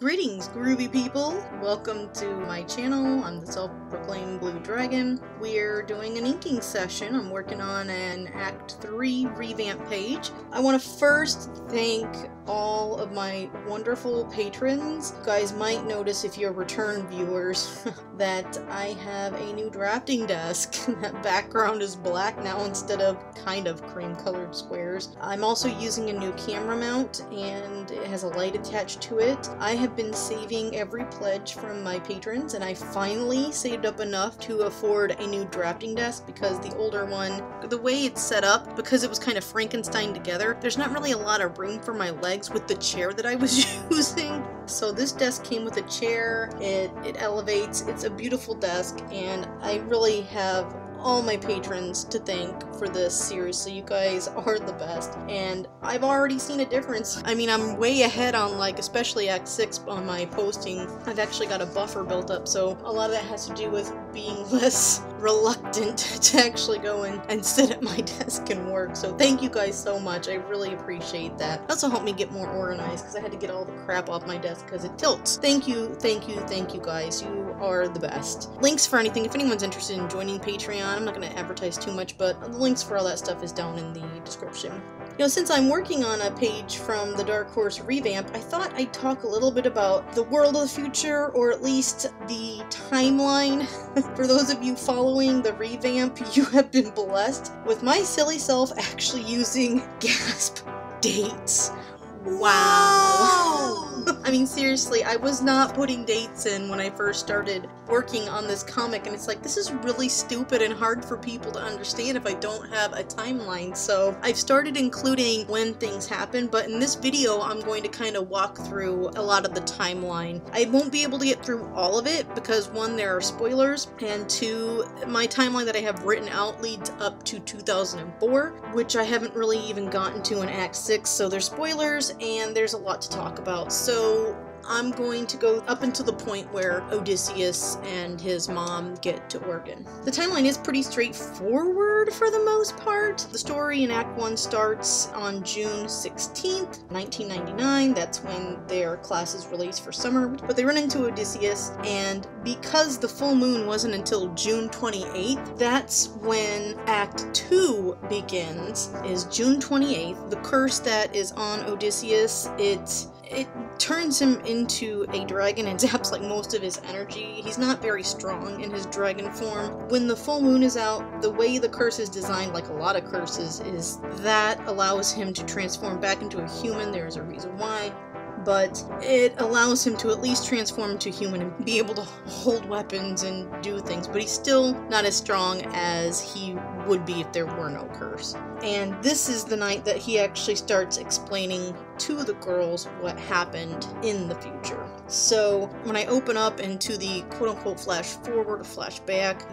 Greetings, groovy people! Welcome to my channel. I'm the self-proclaimed Blue Dragon. We're doing an inking session. I'm working on an Act 3 revamp page. I want to first thank all of my wonderful patrons. You guys might notice if you're return viewers that I have a new drafting desk. That background is black now instead of kind of cream-colored squares. I'm also using a new camera mount and it has a light attached to it. I have been saving every pledge from my patrons and I finally saved up enough to afford a new drafting desk because the older one, the way it's set up, because it was kind of Frankenstein together, there's not really a lot of room for my legs with the chair that I was using. So this desk came with a chair, it elevates, it's a beautiful desk, and I really have all my patrons to thank for this. Seriously, you guys are the best, and I've already seen a difference. I mean, I'm way ahead on, like, especially Act 6 on my posting. I've actually got a buffer built up, so a lot of that has to do with being less reluctant to actually go in and sit at my desk and work. So thank you guys so much. I really appreciate that. It also helped me get more organized because I had to get all the crap off my desk because it tilts. Thank you, thank you, thank you guys. You are the best. Links for anything, if anyone's interested in joining Patreon, I'm not going to advertise too much, but the links for all that stuff is down in the description. You know, since I'm working on a page from the Dark Horse revamp, I thought I'd talk a little bit about the world of the future, or at least the timeline. For those of you following the revamp, you have been blessed with my silly self actually using gasp dates. Wow! I mean, seriously, I was not putting dates in when I first started working on this comic, and it's like, this is really stupid and hard for people to understand if I don't have a timeline. So I've started including when things happen, but in this video I'm going to kind of walk through a lot of the timeline. I won't be able to get through all of it because, one, there are spoilers, and two, my timeline that I have written out leads up to 2004, which I haven't really even gotten to in Act 6, so there's spoilers and there's a lot to talk about. So I'm going to go up until the point where Odysseus and his mom get to Oregon. The timeline is pretty straightforward for the most part. The story in Act 1 starts on June 16th, 1999. That's when their class is released for summer. But they run into Odysseus, and because the full moon wasn't until June 28th, that's when Act 2 begins, is June 28th. The curse that is on Odysseus, it turns him into a dragon and zaps like most of his energy. He's not very strong in his dragon form. When the full moon is out, the way the curse is designed, like a lot of curses, is that allows him to transform back into a human. There is a reason why, but it allows him to at least transform into human and be able to hold weapons and do things, but he's still not as strong as he would be if there were no curse. And this is the night that he actually starts explaining to the girls what happened in the future. So when I open up into the quote-unquote flash forward or flash back,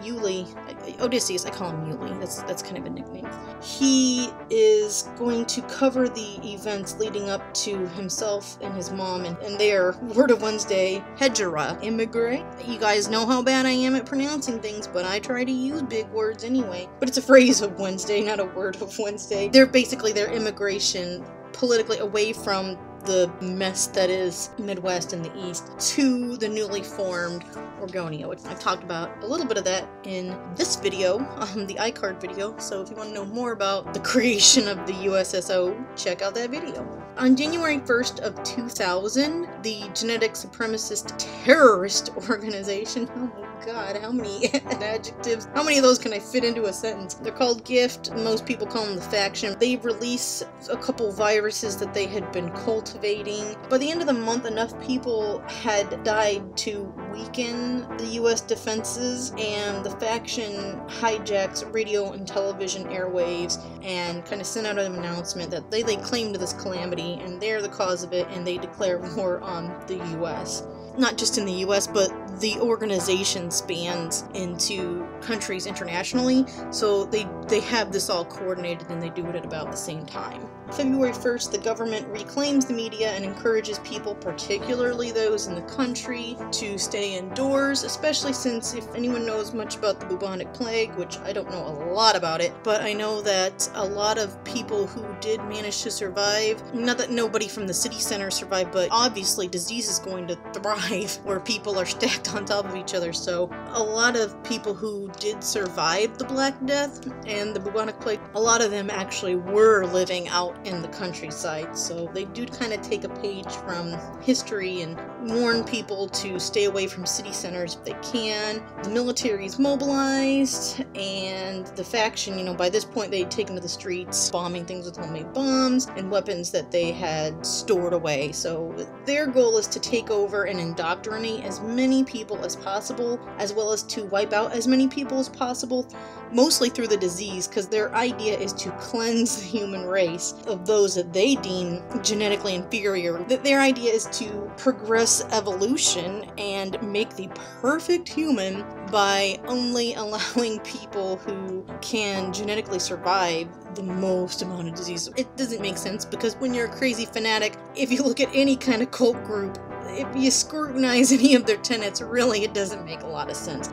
Odysseus, I call him Yuli, that's kind of a nickname. He is going to cover the events leading up to himself and his mom and their Word of Wednesday Hejira immigrate. You guys know how bad I am at pronouncing things, but I try to use big words anyway. But it's a phrase of Wednesday, not a word of Wednesday. They're basically their immigration politically away from the mess that is Midwest and the East to the newly formed Orgonia, which I've talked about a little bit of that in this video, the iCard video, so if you want to know more about the creation of the USSO, check out that video. On January 1st of 2000, the genetic supremacist terrorist organization, oh god, how many adjectives, how many of those can I fit into a sentence? They're called GIFT, most people call them the Faction. They release a couple viruses that they had been cultivating. By the end of the month, enough people had died to weaken the US defenses, and the Faction hijacks radio and television airwaves and kind of sent out an announcement that they claimed this calamity and they're the cause of it, and they declare war on the US. Not just in the US, but the organization spans into countries internationally, so they have this all coordinated and they do it at about the same time. February 1st, the government reclaims the media and encourages people, particularly those in the country, to stay indoors, especially since if anyone knows much about the bubonic plague, which I don't know a lot about it, but I know that a lot of people who did manage to survive, not that nobody from the city center survived, but obviously disease is going to thrive where people are stacked on top of each other, so a lot of people who did survive the Black Death and the bubonic plague, a lot of them actually were living out in the countryside, so they do kind of take a page from history and warn people to stay away from city centers if they can. The military is mobilized, and the faction, by this point they'd taken to the streets, bombing things with homemade bombs and weapons that they had stored away. So their goal is to take over and indoctrinate as many people as possible, as well as to wipe out as many people as possible, mostly through the disease, because their idea is to cleanse the human race of those that they deem genetically inferior. Their idea is to progress evolution and make the perfect human by only allowing people who can genetically survive the most amount of disease. It doesn't make sense, because when you're a crazy fanatic, if you look at any kind of cult group, if you scrutinize any of their tenets, really it doesn't make a lot of sense.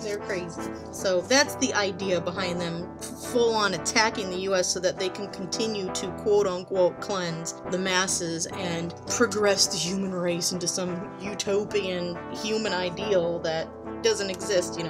They're crazy. So that's the idea behind them full on attacking the US so that they can continue to quote-unquote cleanse the masses and progress the human race into some utopian human ideal that doesn't exist,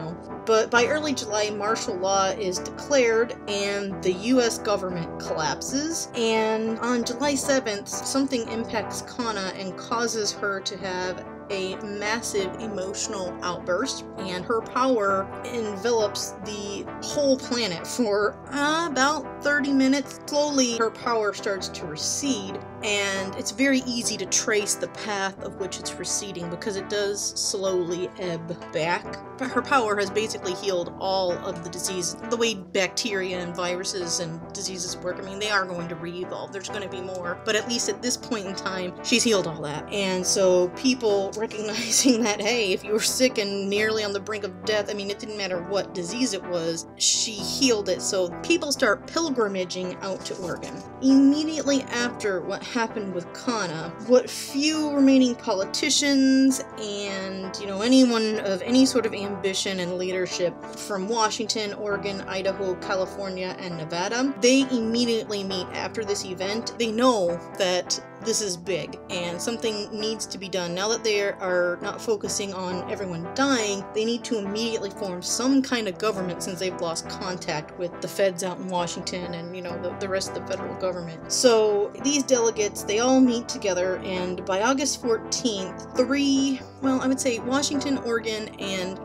But by early July, martial law is declared and the US government collapses. And on July 7th, something impacts Kana and causes her to have a massive emotional outburst, and her power envelops the whole planet for about 30 minutes. Slowly, her power starts to recede, and it's very easy to trace the path of which it's receding because it does slowly ebb back. But her power has basically healed all of the disease. The way bacteria and viruses and diseases work, they are going to re-evolve. There's going to be more, but at least at this point in time, she's healed all that. And so people recognizing that, hey, if you were sick and nearly on the brink of death, it didn't matter what disease it was, she healed it. So people start pilgrimaging out to Oregon. Immediately after what happened with Kana, what few remaining politicians and, anyone of any sort of ambition and leadership from Washington, Oregon, Idaho, California, and Nevada, they immediately meet after this event. They know that this is big and something needs to be done. Now that they are not focusing on everyone dying, they need to immediately form some kind of government since they've lost contact with the feds out in Washington and, the rest of the federal government. So these delegates, they all meet together, and by August 14th, I would say Washington, Oregon, and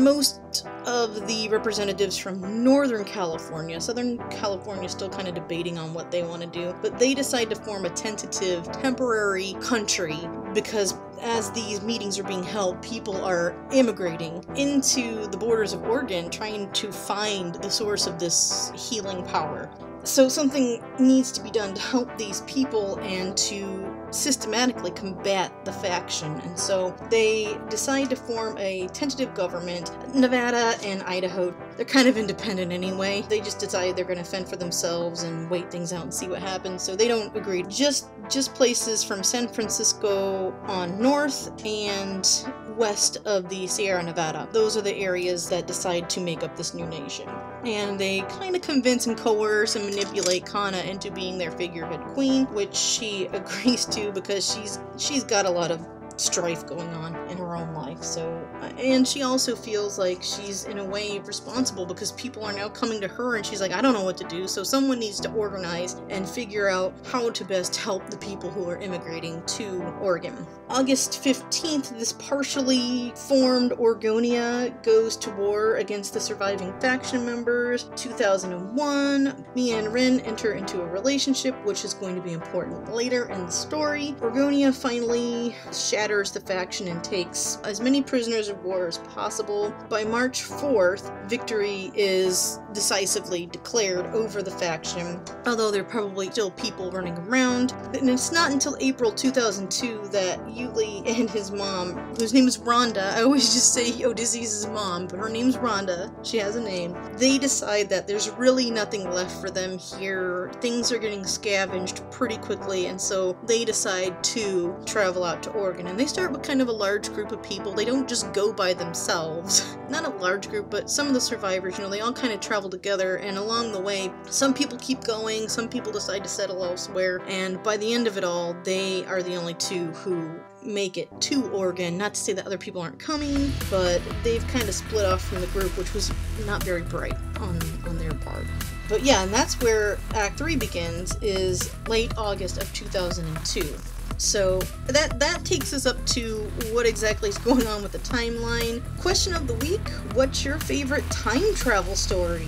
most of the representatives from Northern California. Southern California is still kind of debating on what they want to do, but they decide to form a tentative, temporary country because as these meetings are being held, people are immigrating into the borders of Oregon trying to find the source of this healing power. So something needs to be done to help these people and to systematically combat the faction, and so they decide to form a tentative government. Nevada and Idaho, they're kind of independent anyway. They just decide they're going to fend for themselves and wait things out and see what happens, so they don't agree. Just places from San Francisco on north and west of the Sierra Nevada. Those are the areas that decide to make up this new nation. And they kind of convince and coerce and manipulate Kana into being their figurehead queen, which she agrees to because she's got a lot of strife going on in her own life. So, and she also feels like she's in a way responsible because people are now coming to her and she's like, I don't know what to do. So someone needs to organize and figure out how to best help the people who are immigrating to Oregon. August 15th, this partially formed Oregonia goes to war against the surviving faction members. 2001, Mia and Rin enter into a relationship, which is going to be important later in the story. Oregonia finally shatters scatters the faction and takes as many prisoners of war as possible. By March 4th, victory is decisively declared over the faction, although there are probably still people running around. And it's not until April 2002 that Yuli and his mom, whose name is Rhonda, I always just say Odysseus' mom, but her name's Rhonda, she has a name, they decide that there's really nothing left for them here. Things are getting scavenged pretty quickly, and so they decide to travel out to Oregon. And they start with kind of a large group of people. They don't just go by themselves. Not a large group, but some of the survivors, you know, they all kind of travel together, and along the way, some people keep going, some people decide to settle elsewhere, and by the end of it all, they are the only two who make it to Oregon. Not to say that other people aren't coming, but they've kind of split off from the group, which was not very bright on their part. But yeah, and that's where Act 3 begins, is late August of 2002. So that takes us up to what exactly is going on with the timeline. Question of the week, what's your favorite time travel story?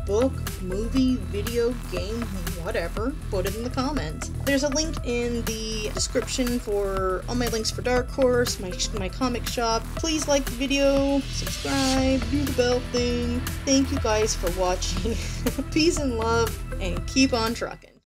Book, movie, video game, whatever, put it in the comments. There's a link in the description for all my links for Dark Horse, my comic shop. Please like the video, subscribe, do the bell thing. Thank you guys for watching. Peace and love, and keep on trucking.